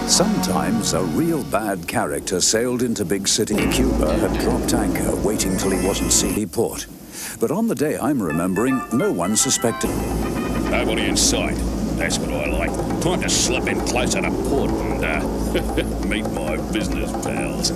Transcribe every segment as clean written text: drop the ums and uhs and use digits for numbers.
Sometimes a real bad character sailed into big city. Cuba had dropped anchor, waiting till he wasn't seen in port. But on the day I'm remembering, no one suspected. Nobody in sight. That's what I like. Time to slip in closer to port and meet my business pals.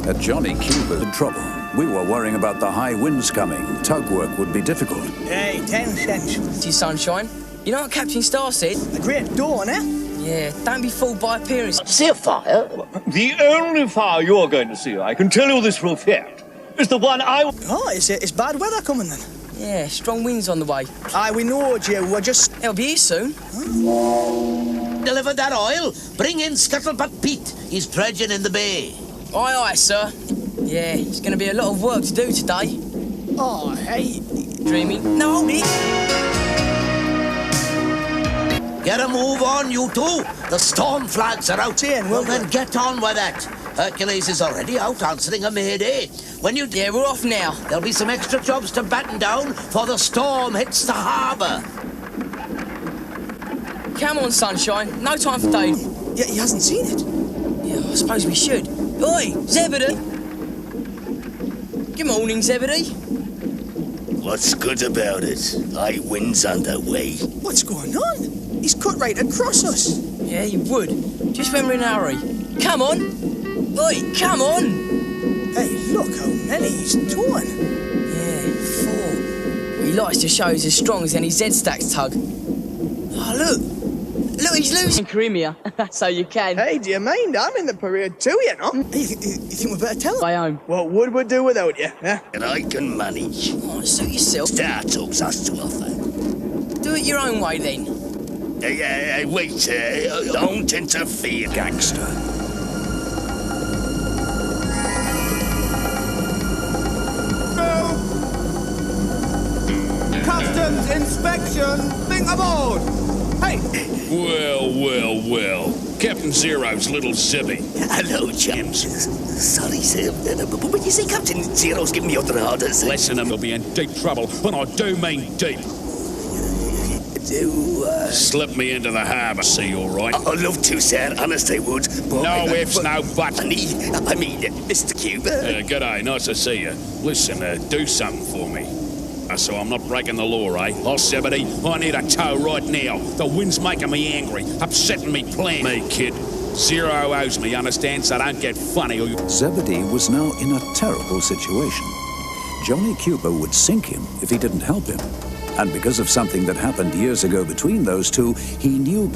At Johnny Cuba in trouble. We were worrying about the high winds coming. Tug work would be difficult. Hey, 10 cents. See, Sunshine, you know what Captain Star said? The Great Dawn, eh? Yeah, don't be fooled by appearance. See a fire? The only fire you're going to see, I can tell you this for a fact, is the one I... Oh, it's bad weather coming then? Yeah, strong winds on the way. Aye, we know, Joe. We're just... They'll be here soon. Deliver that oil. Bring in Scuttlebutt Pete. He's dredging in the bay. Aye, aye, sir. Yeah, it's going to be a lot of work to do today. Oh, hey. Dreaming. No, hold it. Get a move on, you two. The storm flags are out. Well, then get on with it. Hercules is already out answering a mayday. When you... Yeah, we're off now. There'll be some extra jobs to batten down for the storm hits the harbour. Come on, Sunshine. No time for Dave. Yeah, he hasn't seen it. Yeah, I suppose we should. Oi, Zebedee. Good morning, Zebedee. What's good about it? High winds underway. What's going on? He's cut right across us. Yeah, you would. Just when we're in a hurry. Come on. Oi, come on. Hey, look how many he's towing. Yeah, 4. He likes to show he's as strong as any Z-Stacks tug. Oh, look. Look, he's losing Crimea. So you can. Hey, do you mind? I'm in the parade too, you know. Hey, you think we better tell him? By home. What would we do without you, eh? And I can manage. Oh, suit yourself. Star Tugs has to offer. Do it your own way, then. Wait. Don't interfere, Gangster. Customs inspection. Think aboard. Hey. Well. Captain Zero's little Zibby. Hello, James. Sorry, sir. But you see, Captain Zero's giving me other orders. Listen, we'll be in deep trouble, and I do mean deep. Slip me into the harbour, see, all right? I'd love to, sir. Honest, I would. But no ifs, no buts. I mean, Mr. Cuba. G'day, nice to see you. Listen, do something for me. So I'm not breaking the law, eh? Oh, Zebedee, I need a tow right now. The wind's making me angry, upsetting me plan. Me, kid. Zero owes me, understand? So don't get funny or you... Zebedee was now in a terrible situation. Johnny Cuba would sink him if he didn't help him. And because of something that happened years ago between those two, he knew...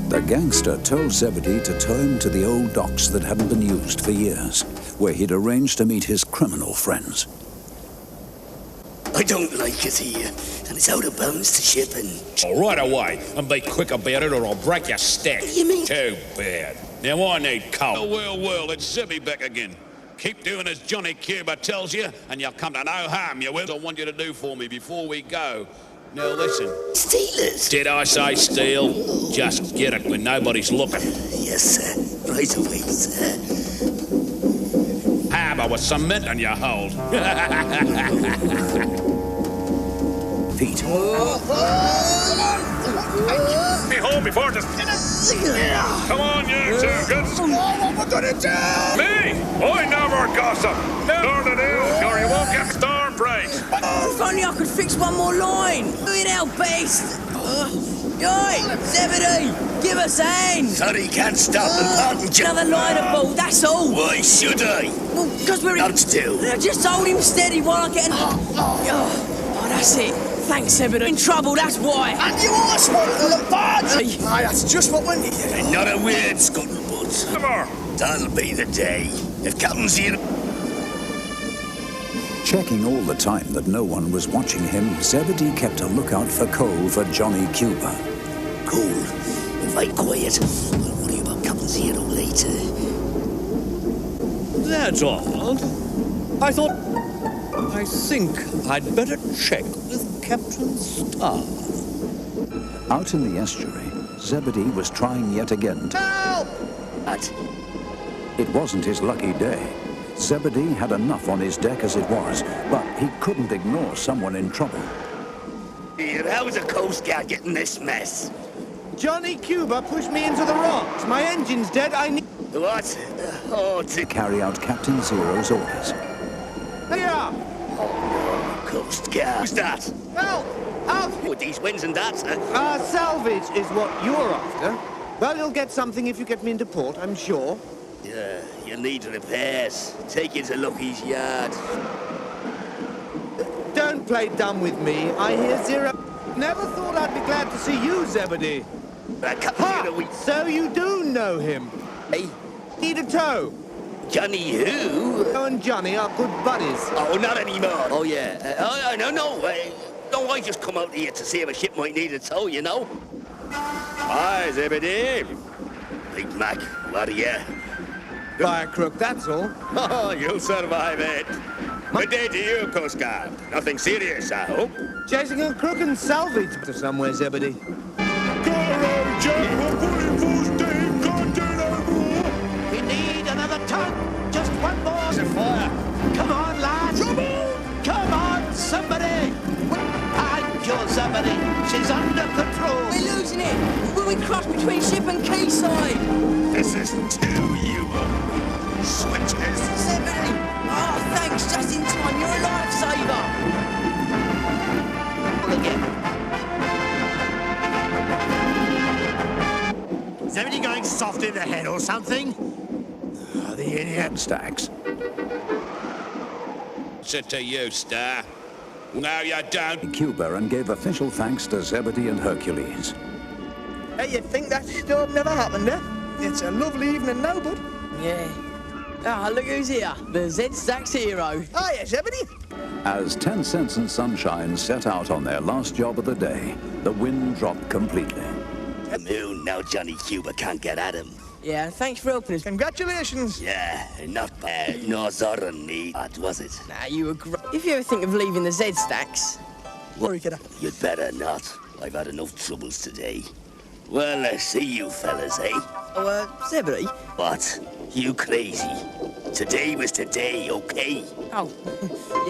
The gangster told Zebedee to tow him to the old docks that hadn't been used for years, where he'd arranged to meet his criminal friends. I don't like it here, and it's out of bounds to shipping. Oh, right away, and be quick about it or I'll break your stack. What do you mean? Too bad. Now I need coal. Oh, well, it's Zibby back again. Keep doing as Johnny Cuba tells you, and you'll come to no harm, you will. I want you to do for me before we go. Now listen. Stealers? Did I say steal? Just get it when nobody's looking. Yes, sir. Right away, sir. Harbour with cement on your hold. Pete. Be home before this. Come on, you two. What am I gonna do? Me? I never gossip. Nor the deal, or you won't get storm breaks. If only I could fix one more line. Do it out, beast. Oi, Zebedee, give us a hand. Sorry, can't stop and pardon you. Another line of ball, that's all. Why should I? Well, because we're in... Not still. Just hold him steady while I get... Oh, that's it. Thanks, Zebedee. In trouble, that's why. And you asked for the badge. Hey. Aye, that's just what we need. And not a word, Scuttlebutt. Come on. That'll be the day. If Captain's here... Checking all the time that no one was watching him, Zebedee kept a lookout for coal for Johnny Cuba. Cool. If I'm quiet, I'll worry about Captain Zero later. That's odd. I think I'd better check with Captain Star. Out in the estuary, Zebedee was trying yet again to... Help! What? It wasn't his lucky day. Zebedee had enough on his deck as it was, but he couldn't ignore someone in trouble. Here, how's the Coast Guard getting this mess? Johnny Cuba pushed me into the rocks. My engine's dead. I need... What? Oh, To carry out Captain Zero's orders. Here! Coast Guard. Who's that? Help! Help! With these winds and that? Salvage is what you're after. Well, you'll get something if you get me into port, I'm sure. Yeah, you'll need repairs. Take you to Lucky's yard. Don't play dumb with me. I hear Zero... Never thought I'd be glad to see you, Zebedee. Ha! So you do know him. Hey, Need a tow. Johnny who? You and Johnny are good buddies. Oh, not anymore. Oh, yeah. No, I just come out here to see if a ship might need a tow, you know? Hi, Zebedee. Big Mac, what are you? Fire crook, that's all. Oh, you'll survive it. Good day to you, Coast Guard. Nothing serious, I hope. Chasing a crook and salvage to somewhere, Zebedee. We need another tug. Just one more. There's a fire. Come on, lads. Come on, somebody. Hide your somebody. She's under control. We're losing it. Will we cross between ship and quayside? This is too you. Switches. Zebedee! Oh, thanks, just in time. You're a lifesaver. Is everybody going soft in the head or something? Oh, the idiot. Stacks. Sit to you, Star. No, you don't. Cuba and gave official thanks to Zebedee and Hercules. Hey, you'd think that storm never happened, eh? It's a lovely evening now, bud. Yeah. Ah, look who's here. The Z-Stacks hero. Hiya, Zebedee. As 10 Cents and Sunshine set out on their last job of the day, the wind dropped completely. The moon, now Johnny Cuba can't get at him. Yeah, thanks for helping us. Congratulations. Yeah, not bad. No Zoran need. What was it? Nah, you were great. If you ever think of leaving the Z-Stacks... Worry, kidder. You'd better not. I've had enough troubles today. Well, see you fellas, eh? Oh, Zebedee? What? You crazy? Today was today, okay? Oh,